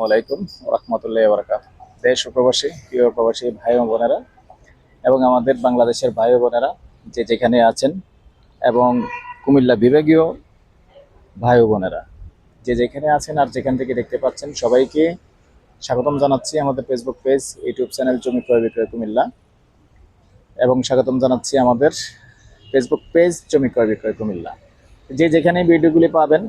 আলাইকুম রহমতুল্লাহ বারাকাত। দেশ ও প্রবাসী প্রিয় প্রবাসী ভাই ও বোনেরা এবং আমাদের বাংলাদেশের ভাই ও বোনেরা যে যেখানে আছেন এবং কুমিল্লা বিভাগীয় ভাই ও বোনেরা যে যেখানে আছেন আর যেখান থেকে দেখতে পাচ্ছেন সবাইকে স্বাগতম জানাচ্ছি আমাদের ফেসবুক পেজ, ইউটিউব চ্যানেল জমি ক্রয় বিক্রয় কুমিল্লা এবং স্বাগতম জানাচ্ছি আমাদের ফেসবুক পেজ জমি ক্রয় বিক্রয় কুমিল্লা। যে যেখানে ভিডিওগুলি পাবেন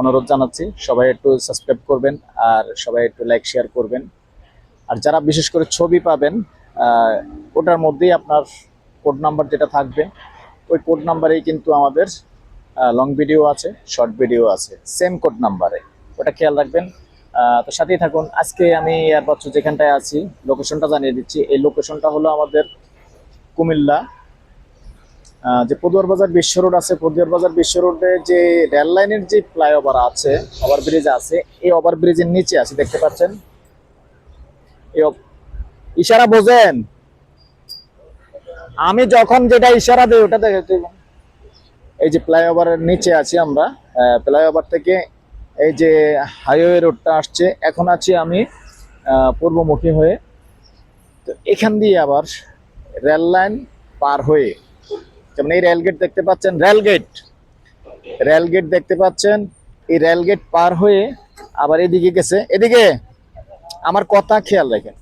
অনুরোধ জানাচ্ছি সবাই একটু সাবস্ক্রাইব করবেন আর সবাই একটু লাইক শেয়ার করবেন। আর যারা বিশেষ করে ছবি পাবেন ওটার মধ্যেই আপনার কোড নাম্বার যেটা থাকবে ওই কোড নাম্বারেই কিন্তু আমাদের লং ভিডিও আছে, শর্ট ভিডিও আছে, সেম কোড নাম্বারে, ওটা খেয়াল রাখবেন। তো সাথেই থাকুন। আজকে আমি এয়ারবাচ্চ যেখানটায় আছি লোকেশনটা জানিয়ে দিচ্ছি। এই লোকেশনটা হলো আমাদের কুমিল্লা যে পদুয়ার বাজার বিশ্ব রোড আছে, পদুয়ার বাজার বিশ্ব রোডে যে রেল লাইনের যে ফ্লাইওভার আছে, ওভারব্রিজ আছে, এই ওভারব্রিজের নিচে আছে, দেখতে পাচ্ছেন। ইশারা বোঝেন, আমি যখন যেটা ইশারা দিই ওটা দেখে। এই যে ফ্লাইওভারের নিচে আছি আমরা, ফ্লাইওভার থেকে এই যে হাইওয়ে রোডটা আসছে, এখন আছি আমি পূর্বমুখী হয়ে। তো এখান দিয়ে আবার রেল লাইন পার হয়ে, যেমন এই রেলগেট দেখতে পাচ্ছেন, রেলগেট দেখতে পাচ্ছেন, এই রেলগেট পার হয়ে আবার এদিকে গেছে। এদিকে আমার কথা খেয়াল রাখেন।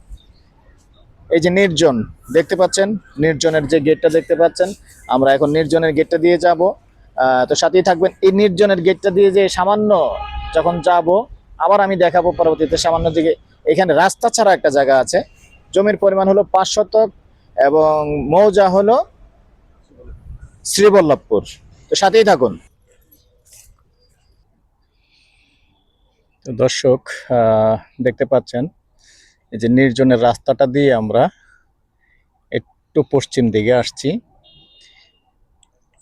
এই যে নির্জন দেখতে পাচ্ছেন, নির্জনের যে গেটটা দেখতে পাচ্ছেন, আমরা এখন নির্জনের গেটটা দিয়ে যাব। তো সাথেই থাকবেন। এই নির্জনের গেটটা দিয়ে যে সামান্য যখন যাব আবার আমি দেখাবো পরবর্তীতে সামান্য দিকে। এখানে রাস্তা ছাড়া একটা জায়গা আছে, জমির পরিমাণ হলো 5 শতক এবং মৌজা হলো শ্রীবল্লভপুর। তো সাথেই থাকুন। তো দর্শক দেখতে পাচ্ছেন এই যে নির্জনের রাস্তাটা দিয়ে আমরা একটু পশ্চিম দিকে আসছি।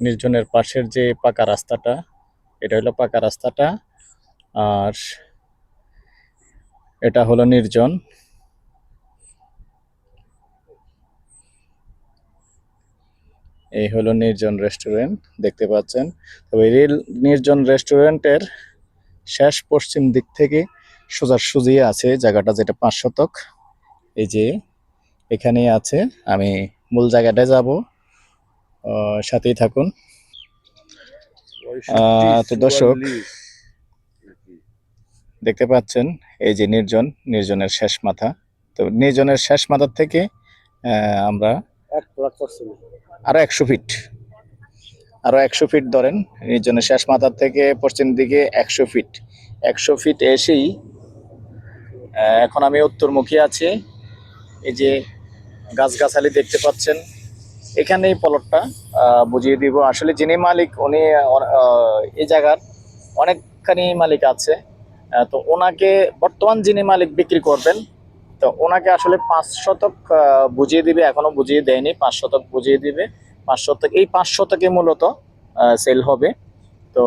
নির্জনের পাশের যে পাকা রাস্তাটা, এটা হলো পাকা রাস্তাটা, আর এটা হলো নির্জন। এই হলো নির্জন রেস্টুরেন্ট দেখতে পাচ্ছেন। তবে নির্জন রেস্টুরেন্টের শেষ পশ্চিম দিক থেকে সোজাসুজি আছে জায়গাটা, যেটা 5 শতক। এই যে এখানেই আছে, আমি মূল জায়গাটায় যাব, সাথেই থাকুন। তো দর্শক দেখতে পাচ্ছেন এই যে নির্জনের শেষ মাথা। তো নির্জনের শেষ মাথার থেকে আমরা আরো 100 ফিট ধরেন, নির্জনের শেষ মাথার থেকে পশ্চিম দিকে 100 ফিট এসেই এখন আমি উত্তরমুখী আছি। এই যে গাছগাছালি দেখতে পাচ্ছেন, এখানেই প্লটটা বুঝিয়ে দিব। আসলে যিনি মালিক উনি এই জায়গার অনেকখানি মালিক আছে। তো ওনাকে বর্তমান যিনি মালিক বিক্রি করবেন, তো ওনাকে আসলে 5 শতক বুঝিয়ে দিবে, এখনো বুঝিয়ে দেয়নি। 5 শতক বুঝিয়ে দিবে, 5 শতক, এই 5 শতকে মূলত সেল হবে। তো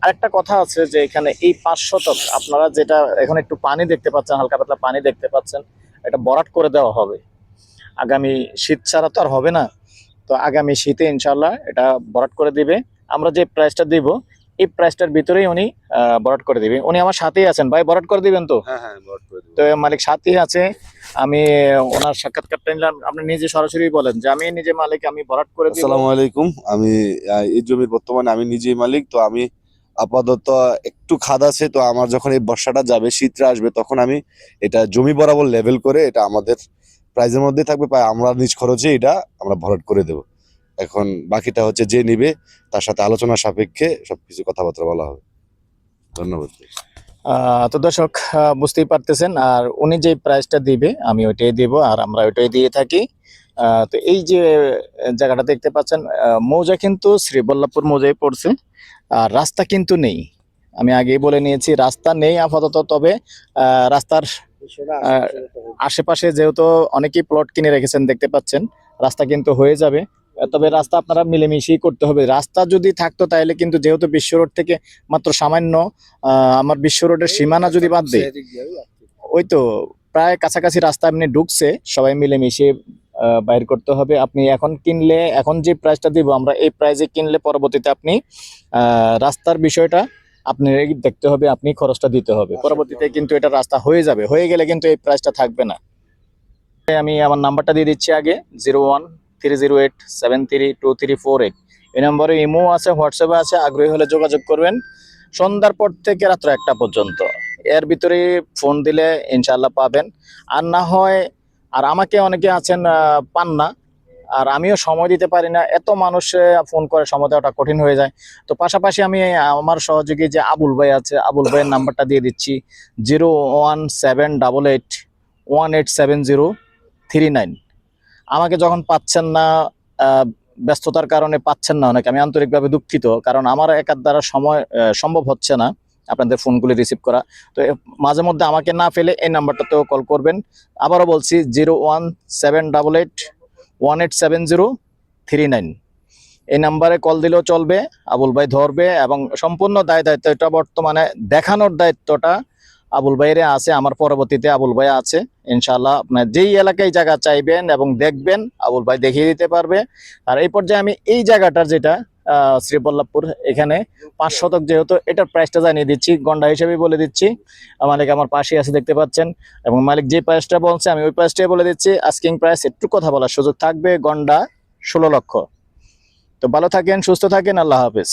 আরেকটা কথা আছে যে এখানে এই 5 শতক আপনারা যেটা এখন একটু পানি দেখতে পাচ্ছেন, হালকা পাতলা পানি দেখতে পাচ্ছেন, এটা ভরাট করে দেওয়া হবে। আগামী শীত ছাড়া তো আর হবে না, তো আগামী শীতে ইনশাল্লাহ এটা ভরাট করে দিবে। আমরা যে প্রাইসটা দিব এই প্রাইসটার ভিতরেই উনি ভরাট করে দিবে। উনি আমার সাথেই আছেন, ভাই ভরাট করে দিবেন তো? হ্যাঁ হ্যাঁ, ভরাট করে তো মালিক সাথেই আছে, আমি ওনার সাক্ষাৎকারটা নিলাম। আপনি নিজে সরাসরি বলেন যে আমি নিজে মালিক, আমি ভরাট করে দিব। আসসালামু আলাইকুম। আমি এই জমির বর্তমানে আমি নিজেই মালিক। তো আমি আপাতত একটু খাদ আছে, তো আমার যখন এই বর্ষাটা যাবে, শীতটা আসবে, তখন আমি এটা জমি বরাবর লেভেল করে এটা আমাদের প্রাইজের মধ্যে থাকবে, প্রায় আমরা নিজ খরচে এটা আমরা ভরাট করে দেব। এখন বাকিটা হচ্ছে যে নিবে তার সাথে আলোচনা সাপেক্ষে সবকিছু কথাবার্তা বলা হবে। ধন্যবাদ। তো দর্শক বুঝতেই পারতেছেন, আর উনি যে প্রাইসটা দিবে আমি ওইটাই দিব, আর আমরা ওইটাই দিয়ে থাকি। তো এই যে জায়গাটা দেখতে পাচ্ছেন, মৌজা কিন্তু শ্রীবল্লভপুর মৌজায় পড়ছে, আর রাস্তা কিন্তু নেই। আমি আগেই বলে নিয়েছি রাস্তা নেই আপাতত। তবে রাস্তার আশেপাশে যেহেতু অনেকেই প্লট কিনে রেখেছেন দেখতে পাচ্ছেন, রাস্তা কিন্তু হয়ে যাবে। তবে রাস্তা আপনারা মিলেমিশেই করতে হবে। রাস্তা যদি থাকতো তাহলে কিন্তু, যেহেতু বিশ্ব রোড থেকে মাত্র সামান্য আমার বিশ্ব রোডের সীমানা যদি বাদ দেয়, ওই তো প্রায় কাছাকাছি রাস্তা এমনি ঢুকছে, সবাই মিলেমিশে বাইর করতে হবে। আপনি এখন কিনলে, এখন যে প্রাইসটা দিব আমরা, এই প্রাইসে কিনলে পরবর্তীতে আপনি রাস্তার বিষয়টা আপনি দেখতে হবে, আপনি খরচটা দিতে হবে। পরবর্তীতে কিন্তু এটা রাস্তা হয়ে যাবে, হয়ে গেলে কিন্তু এই প্রাইসটা থাকবে না। আমি আমার নাম্বারটা দিয়ে দিচ্ছি আগে, 0130873234 এই নম্বরে ইমো আছে, হোয়াটসঅ্যাপে আছে, আগ্রহী হলে যোগাযোগ করবেন। সন্ধ্যার পর থেকে রাত্র 1টা পর্যন্ত এর ভিতরে ফোন দিলে ইনশাল্লাহ পাবেন। আর না হয়, আর আমাকে অনেকে আছেন পান না, আর আমিও সময় দিতে পারি না, এত মানুষ ফোন করে সময় দেওয়াটা কঠিন হয়ে যায়। তো পাশাপাশি আমি আমার সহযোগী যে আবুল ভাই আছে, আবুল ভাইয়ের নাম্বারটা দিয়ে দিচ্ছি, 01788187039। আমাকে যখন পাচ্ছেন না, ব্যস্ততার কারণে পাচ্ছেন না অনেকে, আমি আন্তরিকভাবে দুঃখিত, কারণ আমার একার দ্বারা সময় সম্ভব হচ্ছে না আপনাদের ফোনগুলি রিসিভ করা। তো মাঝে মধ্যে আমাকে না ফেলে এই নাম্বারটাতেও কল করবেন। আবারও বলছি, 01788187039 এই নাম্বারে কল দিলেও চলবে, আবুল ভাই ধরবে, এবং সম্পূর্ণ দায়িত্ব এটা বর্তমানে দেখানোর দায়িত্বটা আবুল ভাইয়ের আছে, আমার পরবর্তীতে আবুল ভাই আছে। ইনশাআল্লাহ আপনার যেই এলাকায় জায়গা চাইবেন এবং দেখবেন, আবুল ভাই দেখিয়ে দিতে পারবে। আর এই পর্যায়ে আমি এই জায়গাটার যেটা শ্রীবল্লভপুর, এখানে 5 শতক, যেহেতু এটার প্রাইসটা জানিয়ে দিচ্ছি, গন্ডা হিসেবে বলে দিচ্ছি। মালিক আমার পাশে আছে, দেখতে পাচ্ছেন, এবং মালিক যে প্রাইসটা বলছে আমি ওই প্রাইসটাই বলে দিচ্ছি। আস্কিং প্রাইস একটু কথা বলার সুযোগ থাকবে, গন্ডা 16 লক্ষ। তো ভালো থাকেন, সুস্থ থাকেন, আল্লাহ হাফেজ।